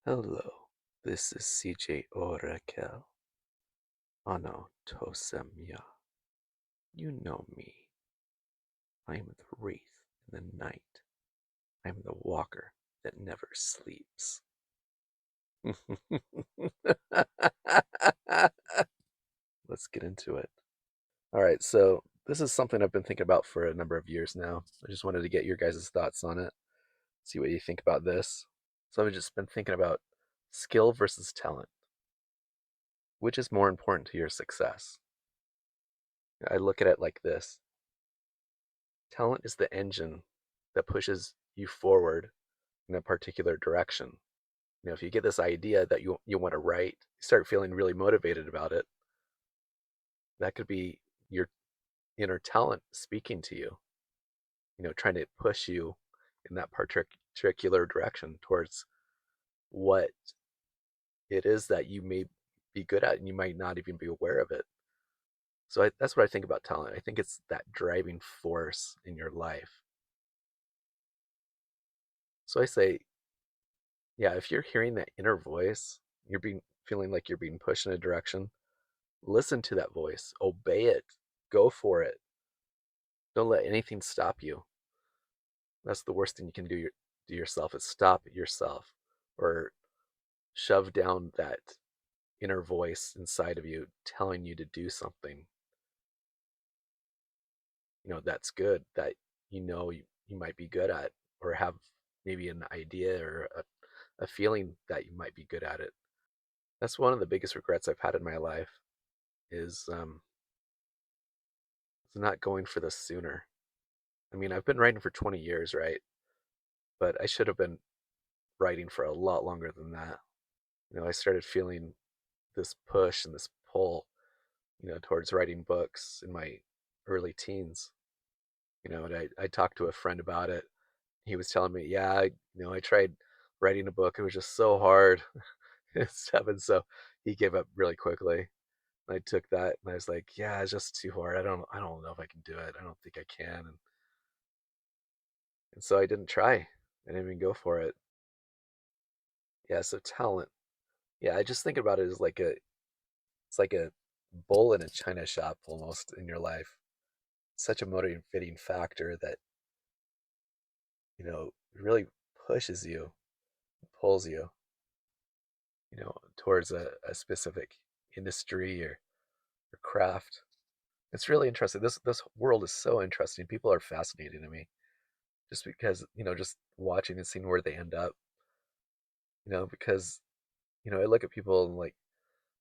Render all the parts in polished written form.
Hello, this is CJ Orakel. Ano Tosemya. You know me. I am the wraith in the night. I am the walker that never sleeps. Let's get into it. All right, so this is something I've been thinking about for a number of years now. I just wanted to get your guys' thoughts on it, see what you think about this. So I've just been thinking about skill versus talent. Which is more important to your success? I look at it like this. Talent is the engine that pushes you forward in a particular direction. If you get this idea that you want to write, you start feeling really motivated about it. That could be your inner talent speaking to you, trying to push you in that particular direction towards what it is that you may be good at and you might not even be aware of it. So that's what I think about talent. I think it's that driving force in your life. So I say, yeah, if you're hearing that inner voice, you're being feeling like you're being pushed in a direction, listen to that voice, obey it, go for it. Don't let anything stop you. That's the worst thing you can do yourself is stop yourself or shove down that inner voice inside of you telling you to do something, that's good, that you might be good at, or have maybe an idea or a feeling that you might be good at it. That's one of the biggest regrets I've had in my life is not going for this sooner. I mean, I've been writing for 20 years, right? But I should have been writing for a lot longer than that. I started feeling this push and this pull, towards writing books in my early teens. And I talked to a friend about it. He was telling me, yeah, I tried writing a book. It was just so hard and stuff. And so he gave up really quickly. I took that and I was like, yeah, it's just too hard. I don't know if I can do it. I don't think I can. And so I didn't try. I didn't even go for it. Yeah, so talent. Yeah, I just think about it as it's like a bull in a china shop almost in your life. Such a motivating factor that, really pushes you, pulls you, towards a specific industry or craft. It's really interesting. This world is so interesting. People are fascinating to me just because, just watching and seeing where they end up, because, I look at people and like,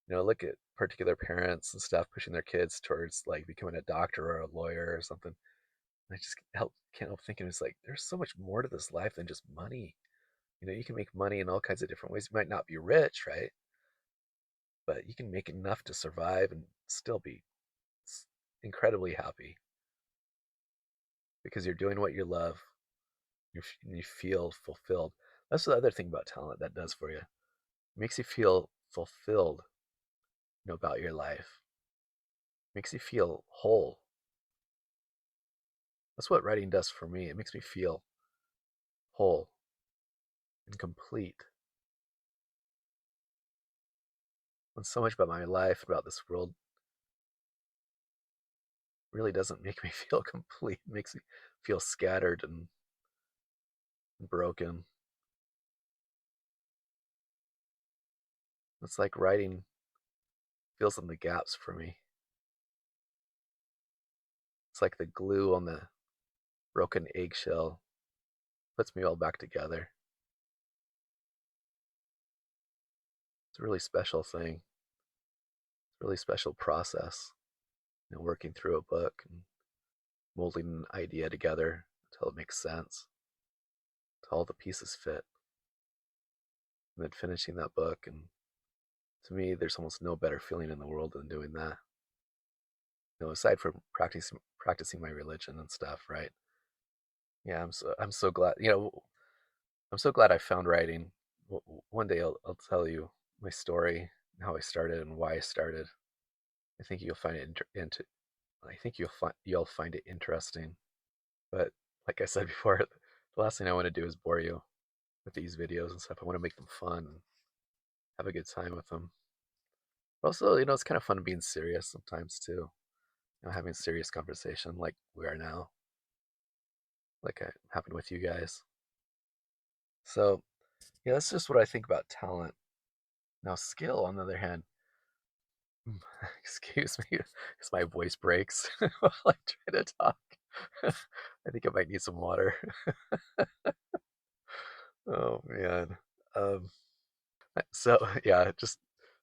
look at particular parents and stuff pushing their kids towards like becoming a doctor or a lawyer or something. I just can't help thinking it's like there's so much more to this life than just money. You can make money in all kinds of different ways. You might not be rich, right? But you can make enough to survive and still be incredibly happy because you're doing what you love. You feel fulfilled. That's the other thing about talent that does for you. It makes you feel fulfilled, about your life. It makes you feel whole. That's what writing does for me. It makes me feel whole and complete. And so much about my life, about this world, really doesn't make me feel complete. It makes me feel scattered and broken. It's like writing fills in the gaps for me. It's like the glue on the broken eggshell, puts me all back together. It's a really special thing. It's a really special process, working through a book and molding an idea together until it makes sense, until all the pieces fit, and then finishing that book. And to me, there's almost no better feeling in the world than doing that. Aside from practicing my religion and stuff, right? Yeah, I'm so glad. I'm so glad I found writing. One day I'll tell you my story, how I started and why I started. I think you'll find it I think you'll find it interesting. But like I said before, the last thing I want to do is bore you. with these videos and stuff. I want to make them fun and have a good time with them. But also, it's kind of fun being serious sometimes too. Having a serious conversation like we are now, like I happened with you guys. So, yeah, that's just what I think about talent. Now, skill, on the other hand, excuse me, because my voice breaks while I try to talk. I think I might need some water. Oh man. Um, so yeah, just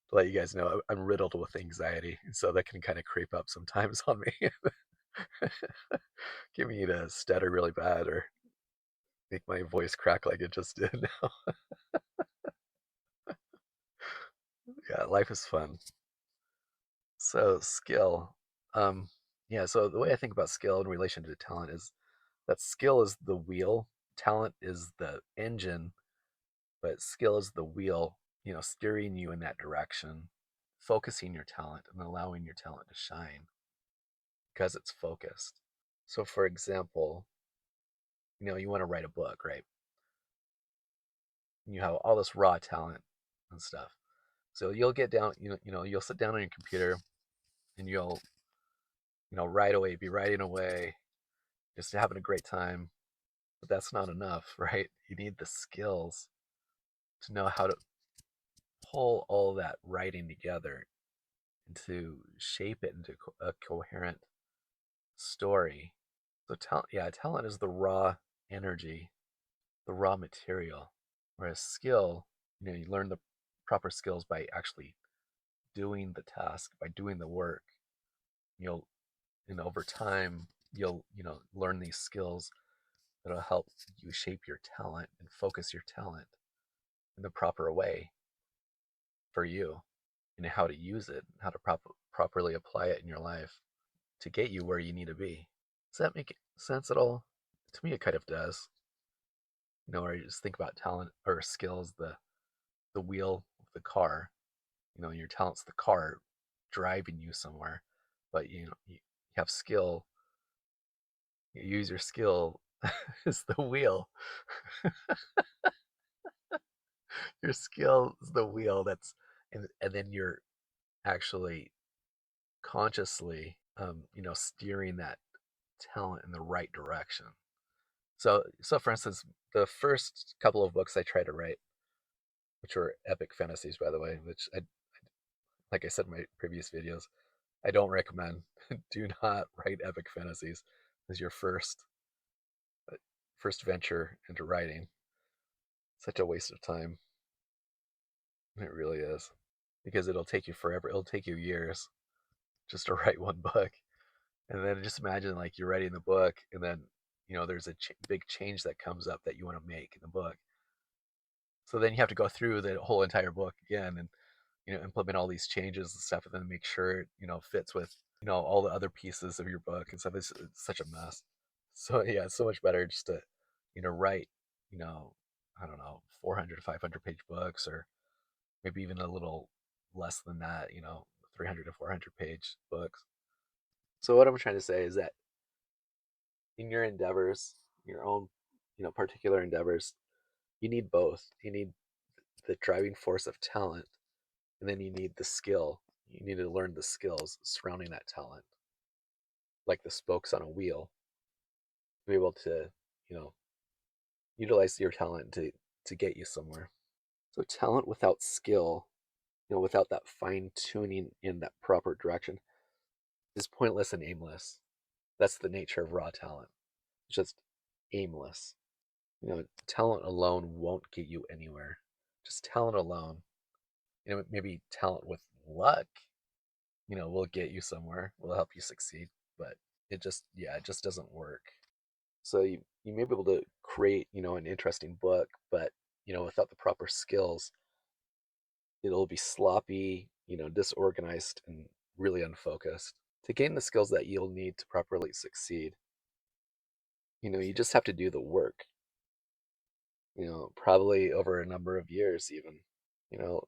to let you guys know, I'm riddled with anxiety, so that can kind of creep up sometimes on me. Get me to stutter really bad or make my voice crack like it just did now. Yeah, life is fun. So skill. Um, yeah, so the way I think about skill in relation to talent is that skill is the wheel, talent is the engine, but skill is the wheel, steering you in that direction, focusing your talent and allowing your talent to shine because it's focused. So for example, you want to write a book, right? And you have all this raw talent and stuff. So you'll get down, you'll sit down on your computer and you'll, right away be writing away, just having a great time. But that's not enough, right? You need the skills to know how to pull all that writing together and to shape it into a coherent story. So talent is the raw energy, the raw material, whereas skill, you learn the proper skills by actually doing the task, by doing the work. You'll, over time, you'll, learn these skills that'll help you shape your talent and focus your talent in the proper way for you and how to use it, how to properly apply it in your life to get you where you need to be. Does that make sense at all? To me, it kind of does. Or you just think about talent or skills, the wheel of the car. Your talent's the car driving you somewhere, but you have skill. You use your skill as the wheel. Your skill is the wheel that's, and then you're actually consciously, steering that talent in the right direction. So for instance, the first couple of books I tried to write, which were epic fantasies, by the way, which like I said in my previous videos, I don't recommend. Do not write epic fantasies as your first venture into writing. Such a waste of time. It really is, because it'll take you forever. It'll take you years just to write one book, and then just imagine like you're writing the book, and then there's a big change that comes up that you want to make in the book. So then you have to go through the whole entire book again and implement all these changes and stuff, and then make sure it fits with all the other pieces of your book and stuff. It's such a mess. So yeah, it's so much better just to write you know I don't know, 400 to 500 page books, or maybe even a little less than that, 300 to 400 page books. So what I'm trying to say is that in your endeavors, your own particular endeavors, you need both. You need the driving force of talent, and then you need the skill. You need to learn the skills surrounding that talent, like the spokes on a wheel, to be able to, you know, utilize your talent to get you somewhere. So talent without skill, without that fine tuning in that proper direction, is pointless and aimless. That's the nature of raw talent. It's just aimless. Talent alone won't get you anywhere. Just talent alone, maybe talent with luck, will get you somewhere, will help you succeed, but it just doesn't work. So you may be able to create, an interesting book, but without the proper skills, it'll be sloppy, disorganized and really unfocused. To gain the skills that you'll need to properly succeed, you just have to do the work, probably over a number of years even.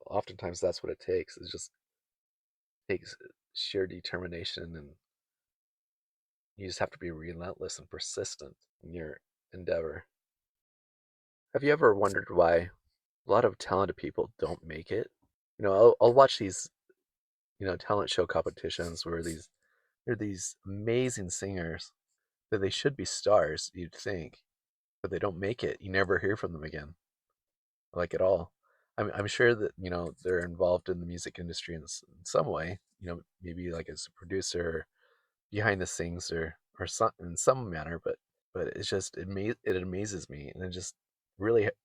Oftentimes that's what it takes. It just takes sheer determination, and you just have to be relentless and persistent in your endeavor. Have you ever wondered why a lot of talented people don't make it? I'll watch these, talent show competitions where there are these amazing singers that they should be stars, you'd think, but they don't make it. You never hear from them again, like at all. I'm sure that, they're involved in the music industry in some way, maybe like as a producer, behind the scenes or some in some manner, but it's just it amazes me, and it just really it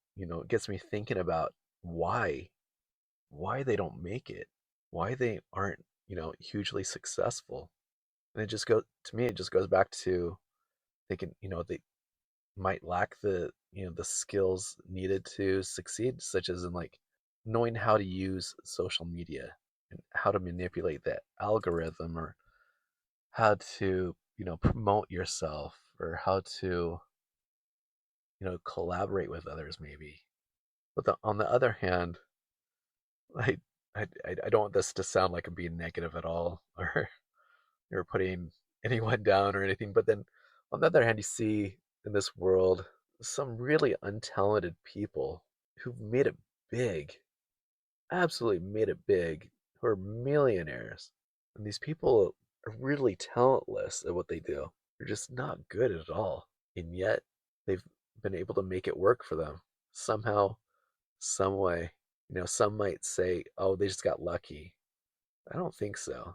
gets me thinking about why why they don't make it, why they aren't hugely successful, and it just go to me it just goes back to thinking they might lack the skills needed to succeed, such as in like knowing how to use social media and how to manipulate that algorithm, or how to promote yourself, or how to collaborate with others maybe. But on the other hand, I, I don't want this to sound like I'm being negative at all, or putting anyone down or anything. But then on the other hand, you see in this world some really untalented people who've made it big, absolutely made it big, who are millionaires. And these people are really talentless at what they do. They're just not good at all. And yet they've been able to make it work for them somehow, some way. Some might say, oh, they just got lucky. I don't think so.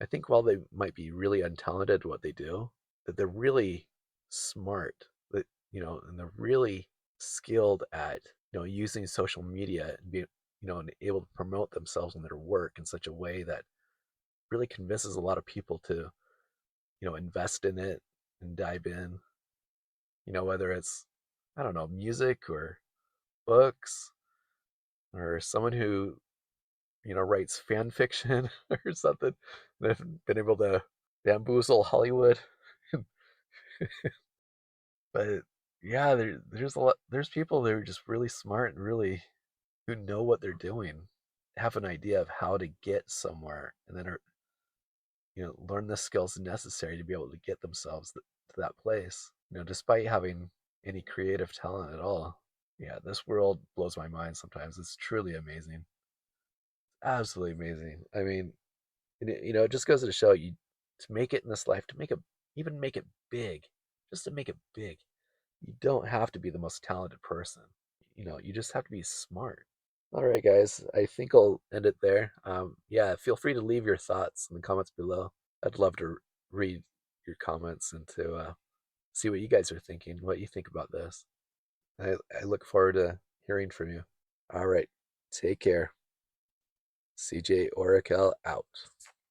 I think while they might be really untalented at what they do, that they're really smart, that and they're really skilled at using social media and being and able to promote themselves and their work in such a way that really convinces a lot of people to invest in it and dive in. Whether it's, I don't know, music or books, or someone who writes fan fiction or something. They've been able to bamboozle Hollywood. But yeah, there's a lot. There's people that are just really smart and really who know what they're doing, have an idea of how to get somewhere, and then are learn the skills necessary to be able to get themselves to that place. Despite having any creative talent at all. Yeah, this world blows my mind sometimes. It's truly amazing, absolutely amazing. I mean, it just goes to show you, to make it in this life, to make it, even make it big, just to make it big, you don't have to be the most talented person. You just have to be smart. All right, guys, I think I'll end it there. Yeah, feel free to leave your thoughts in the comments below. I'd love to read your comments and to see what you guys are thinking, what you think about this. I look forward to hearing from you. All right, take care. CJ Orakel out.